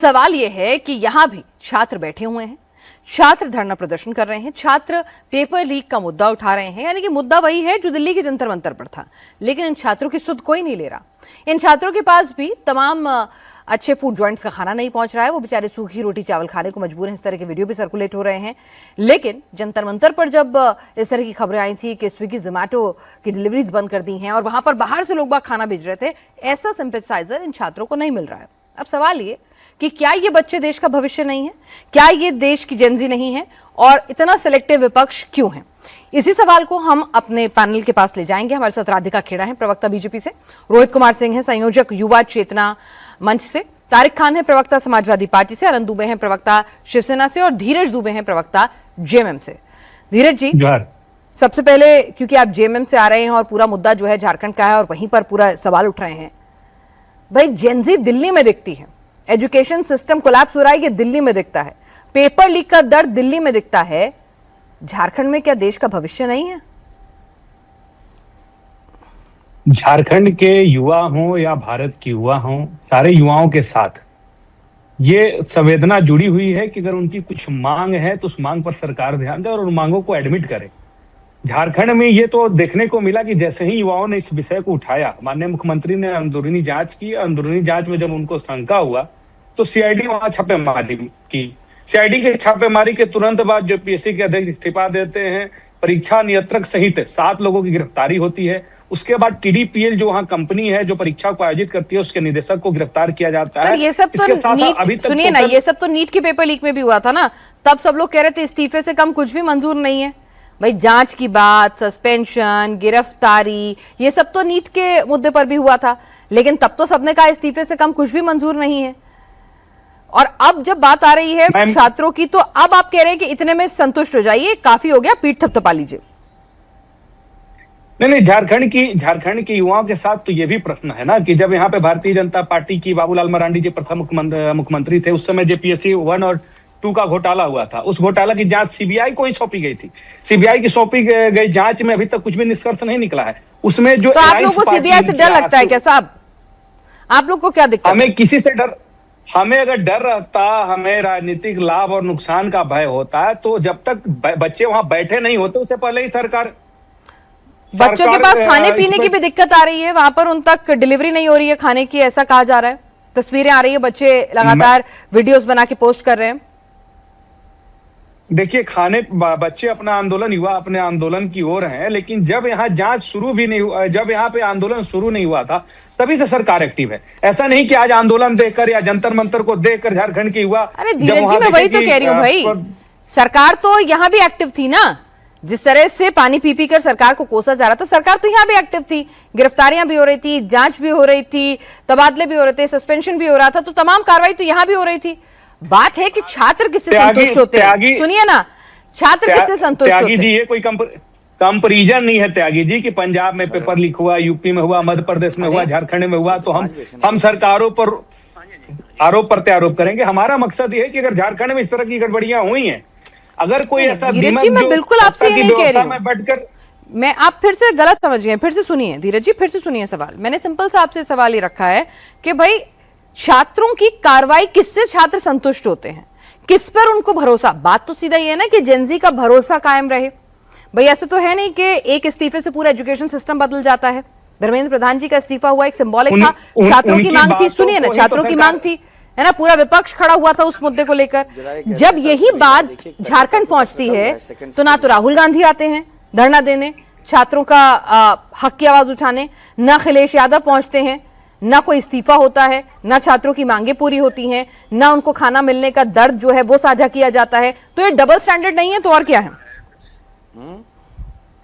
सवाल यह है कि यहां भी छात्र बैठे हुए हैं, छात्र धरना प्रदर्शन कर रहे हैं, छात्र पेपर लीक का मुद्दा उठा रहे हैं। यानी कि मुद्दा वही है जो दिल्ली के जंतर मंतर पर था, लेकिन इन छात्रों की सुध कोई नहीं ले रहा। इन छात्रों के पास भी तमाम अच्छे फूड जॉइंट्स का खाना नहीं पहुंच रहा है। वो बेचारे सूखी रोटी चावल खाने को मजबूर हैं। इस तरह के वीडियो भी सर्कुलेट हो रहे हैं। लेकिन जंतर मंतर पर जब इस तरह की खबरें आई थी कि स्विगी जोमैटो की डिलीवरीज बंद कर दी हैं और वहां पर बाहर से लोग खाना भेज रहे थे, ऐसा सिंपैथाइजर इन छात्रों को नहीं मिल रहा है। अब सवाल ये कि क्या ये बच्चे देश का भविष्य नहीं है, क्या ये देश की जेनजी नहीं है, और इतना सिलेक्टिव विपक्ष क्यों है? इसी सवाल को हम अपने पैनल के पास ले जाएंगे। हमारे साथ राधिका खेड़ा है, प्रवक्ता बीजेपी से, रोहित कुमार सिंह है, संयोजक युवा चेतना मंच से, तारिक खान है, प्रवक्ता समाजवादी पार्टी से, अनंत दुबे हैं, प्रवक्ता शिवसेना से, और धीरज दुबे हैं, प्रवक्ता जेएमएम से। धीरज जी, सबसे पहले क्योंकि आप जेएमएम से आ रहे हैं और पूरा मुद्दा जो है झारखंड का है और वहीं पर पूरा सवाल उठ रहे हैं, भाई जेनजी दिल्ली में दिखती है, एजुकेशन सिस्टम कोलैप्स हो रहा है, ये दिल्ली में दिखता है, पेपर लीक का दर्द दिल्ली में दिखता है, झारखंड में क्या देश का भविष्य नहीं है? झारखंड के युवा हों या भारत के युवा हों, सारे युवाओं के साथ ये संवेदना जुड़ी हुई है कि अगर उनकी कुछ मांग है तो उस मांग पर सरकार ध्यान दे और उन मांगों को एडमिट करे। झारखंड में ये तो देखने को मिला कि जैसे ही युवाओं ने इस विषय को उठाया, माननीय मुख्यमंत्री ने अंदरूनी जांच की। अंदरूनी जांच में जब उनको शंका हुआ तो सीआईडी वहां छापेमारी की। सीआईडी के छापेमारी के तुरंत बाद जो पीएससी के अध्यक्ष इस्तीफा देते हैं, परीक्षा नियंत्रक सहित 7 लोगों की गिरफ्तारी होती है। उसके बाद टीडीपीएल जो वहां कंपनी है जो परीक्षा को आयोजित करती है, उसके निदेशक को गिरफ्तार किया जाता है। ये सब तो नीट, सुनिए ना, ये सब तो नीट के पेपर लीक में भी हुआ था ना। तब सब लोग कह रहे थे इस्तीफे से कम कुछ भी मंजूर नहीं है। भाई जांच की बात, सस्पेंशन, गिरफ्तारी, ये सब तो नीट के मुद्दे पर भी हुआ था, लेकिन तब तो सबने कहा इस्तीफे से कम कुछ भी मंजूर नहीं है। और अब जब बात आ रही है छात्रों की, तो अब आप कह रहे हैं कि इतने में संतुष्ट हो जाइए, काफी हो गया, पीठ थपथपा लीजिए। नहीं, झारखंड के युवाओं के साथ तो ये भी प्रश्न है ना कि जब यहाँ पे भारतीय जनता पार्टी की बाबूलाल मरांडी जी प्रथम मुख्यमंत्री थे, उस समय जेपीएससी 1 और 2 का घोटाला हुआ था। उस घोटाला की जांच सीबीआई को ही सौंपी गई थी। सीबीआई की सौंपी गई जांच में अभी तक कुछ भी निष्कर्ष नहीं निकला है। उसमें जो तो आप लोगों को सीबीआई से डर लगता है क्या साहब? आप लोग को क्या दिक्कत? हमें किसी से डर, हमें अगर डर रहता, हमें राजनीतिक लाभ और नुकसान का भय होता है, तो जब तक बच्चे वहां बैठे नहीं होते उससे पहले ही बच्चों के पास खाने पीने की भी दिक्कत आ रही है, वहां पर उन तक डिलीवरी नहीं हो रही है खाने की, ऐसा कहा जा रहा है। तस्वीरें आ रही है, बच्चे लगातार वीडियोस बना के पोस्ट कर रहे हैं। देखिए, बच्चे अपना आंदोलन, युवा अपने आंदोलन की ओर हैं, लेकिन जब यहाँ जांच शुरू भी नहीं हुआ, जब यहाँ पे आंदोलन शुरू नहीं हुआ था, तभी से सरकार एक्टिव है। ऐसा नहीं कि आज आंदोलन देखकर या जंतर मंतर को देखकर झारखंड के युवा। अरे धीरज जी, मैं वही तो कह रही हूँ भाई, सरकार तो यहाँ भी एक्टिव थी ना। जिस तरह से पानी पी पी कर सरकार को कोसा जा रहा था, सरकार तो यहाँ भी एक्टिव थी। गिरफ्तारियां भी हो रही थी, जांच भी हो रही थी, तबादले भी हो रहे थे, सस्पेंशन भी हो रहा था, तो तमाम कार्रवाई तो यहाँ भी हो रही थी। बात है कि छात्र किससे संतुष्ट होते हैं? सुनिए ना, छात्र किससे संतुष्ट होते हैं? जी, ये कोई कंपैरिजन नहीं है त्यागी जी कि पंजाब में पेपर लीक हुआ, यूपी में हुआ, मध्य प्रदेश में हुआ, झारखंड में हुआ, तो हम सरकारों पर आरोप प्रत्यारोप करेंगे। हमारा मकसद ये है कि अगर झारखंड में इस तरह की गड़बड़ियां हुई हैं, अगर कोई ऐसा धीरज जी, मैं बिल्कुल आपसे ये नहीं कह रही हूं, बैठकर मैं, आप फिर से गलत समझ गए। फिर से सुनिए धीरज जी, फिर से सुनिए सवाल। मैंने सिंपल सा आपसे सवाल ये रखा है कि भाई छात्रों की कार्रवाई किससे छात्र संतुष्ट होते हैं, किस पर उनको भरोसा? बात तो सीधा ये है ना कि जेनजी का भरोसा कायम रहे। भाई ऐसे तो है नहीं कि एक इस्तीफे से पूरा एजुकेशन सिस्टम बदल जाता है। धर्मेंद्र प्रधान जी का इस्तीफा हुआ, एक सिंबॉलिक था, छात्रों की मांग थी। सुनिए ना, छात्रों की मांग थी, है ना, पूरा विपक्ष खड़ा हुआ था उस मुद्दे को लेकर। जब यही बात झारखंड पहुंचती है तो ना तो राहुल गांधी आते हैं धरना देने, छात्रों का हक की आवाज उठाने, ना अखिलेश यादव पहुंचते हैं, ना कोई इस्तीफा होता है, ना छात्रों की मांगे पूरी होती हैं, ना उनको खाना मिलने का दर्द जो है वो साझा किया जाता है। तो ये डबल स्टैंडर्ड नहीं है तो और क्या है?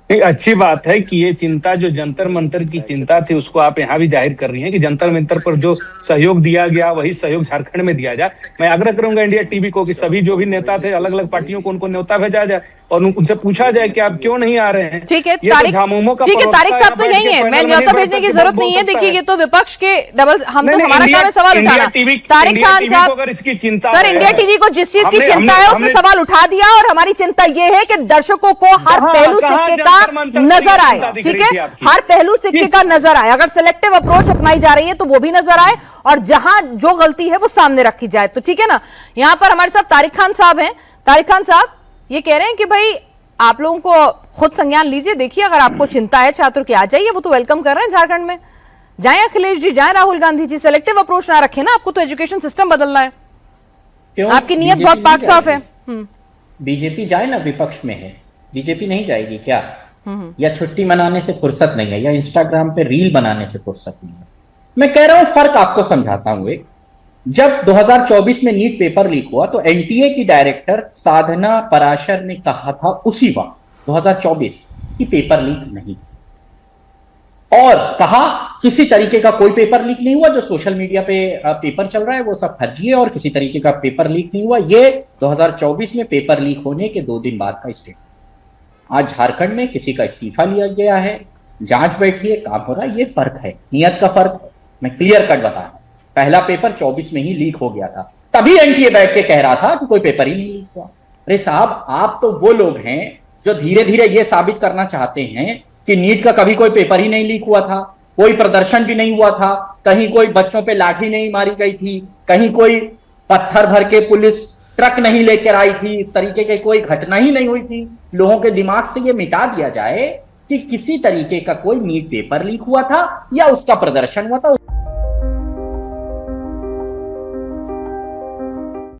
अच्छी बात है कि ये चिंता जो जंतर मंतर की चिंता थी उसको आप यहाँ भी जाहिर कर रही हैं कि जंतर मंतर पर जो सहयोग दिया गया वही सहयोग झारखंड में दिया जाए। मैं आग्रह करूंगा इंडिया टीवी को कि सभी जो भी नेता थे अलग अलग पार्टियों को, उनको न्योता भेजा जाए और उनसे पूछा जाए कि आप क्यों नहीं आ रहे हैं। ठीक है ये तो झामुमो का ठीक है, प्रवक्ता तारिक साहब तो यहाँ बैठ यही के है, मैं पैनल में न्योता नहीं भेजने की बैठ जरूरत सकते, नहीं है। बोल सकता देखिए ये तो विपक्ष के डबल, हम तो नहीं, हमारा काम है सवाल इंडिया उठाना। टीवी तारिक खान साहब, अगर इसकी चिंता सर इंडिया टीवी को जिस चीज की चिंता है उसने सवाल उठा दिया, और हमारी चिंता ये है कि दर्शकों को हर पहलू सिक्के का नजर आए। ठीक है, हर पहलू सिक्के का नजर आए, अगर सिलेक्टिव अप्रोच अपनाई जा रही है तो वो भी नजर आए, और जहां जो गलती है वो सामने रखी जाए। तो ठीक है ना, यहां पर हमारे साथ तारिक खान साहब हैं। तारिक खान साहब ये कह रहे हैं कि भाई आप लोगों को खुद संज्ञान लीजिए, देखिए अगर आपको चिंता है छात्रों की आ जाइए, वो तो वेलकम कर रहे हैं झारखंड में। जाए अखिलेश जी, जाए राहुल गांधी जी, सेलेक्टिव अप्रोच ना रखें ना, आपको तो एजुकेशन सिस्टम बदलना है। क्यों? आपकी नीयत बहुत पाक साफ है। बीजेपी जाए ना, विपक्ष में है, बीजेपी नहीं जाएगी क्या? या छुट्टी मनाने से फुर्सत नहीं है, या इंस्टाग्राम पे रील बनाने से फुर्सत नहीं है? मैं कह रहा हूं, फर्क आपको समझाता हूं। एक, जब 2024 में नीट पेपर लीक हुआ तो एनटीए की डायरेक्टर साधना पराशर ने कहा था उसी वक्त 2024 कि पेपर लीक नहीं, और कहा किसी तरीके का कोई पेपर लीक नहीं हुआ, जो सोशल मीडिया पे पेपर चल रहा है वो सब फर्जी है और किसी तरीके का पेपर लीक नहीं हुआ। ये 2024 में पेपर लीक होने के 2 दिन बाद का स्टेटमेंट। आज झारखंड में किसी का इस्तीफा लिया गया है, जांच बैठी है, काम हो रहा है, ये फर्क है, नियत का फर्क है। मैं क्लियर कट बता रहा हूं, पहला पेपर 24 में ही लीक हो गया था, तभी एनटीए बैठ के कह रहा था कि कोई पेपर ही नहीं लीक हुआ। अरे साहब, आप तो वो लोग हैं जो धीरे धीरे ये साबित करना चाहते हैं कि नीट का कभी कोई पेपर ही नहीं लीक हुआ था, कोई प्रदर्शन भी नहीं हुआ था, कहीं कोई बच्चों पे लाठी नहीं मारी गई थी, कहीं कोई पत्थर भर के पुलिस ट्रक नहीं लेकर आई थी, इस तरीके की कोई घटना ही नहीं हुई थी। लोगों के दिमाग से ये मिटा दिया जाए कि किसी तरीके का कोई नीट पेपर लीक हुआ था या उसका प्रदर्शन हुआ था।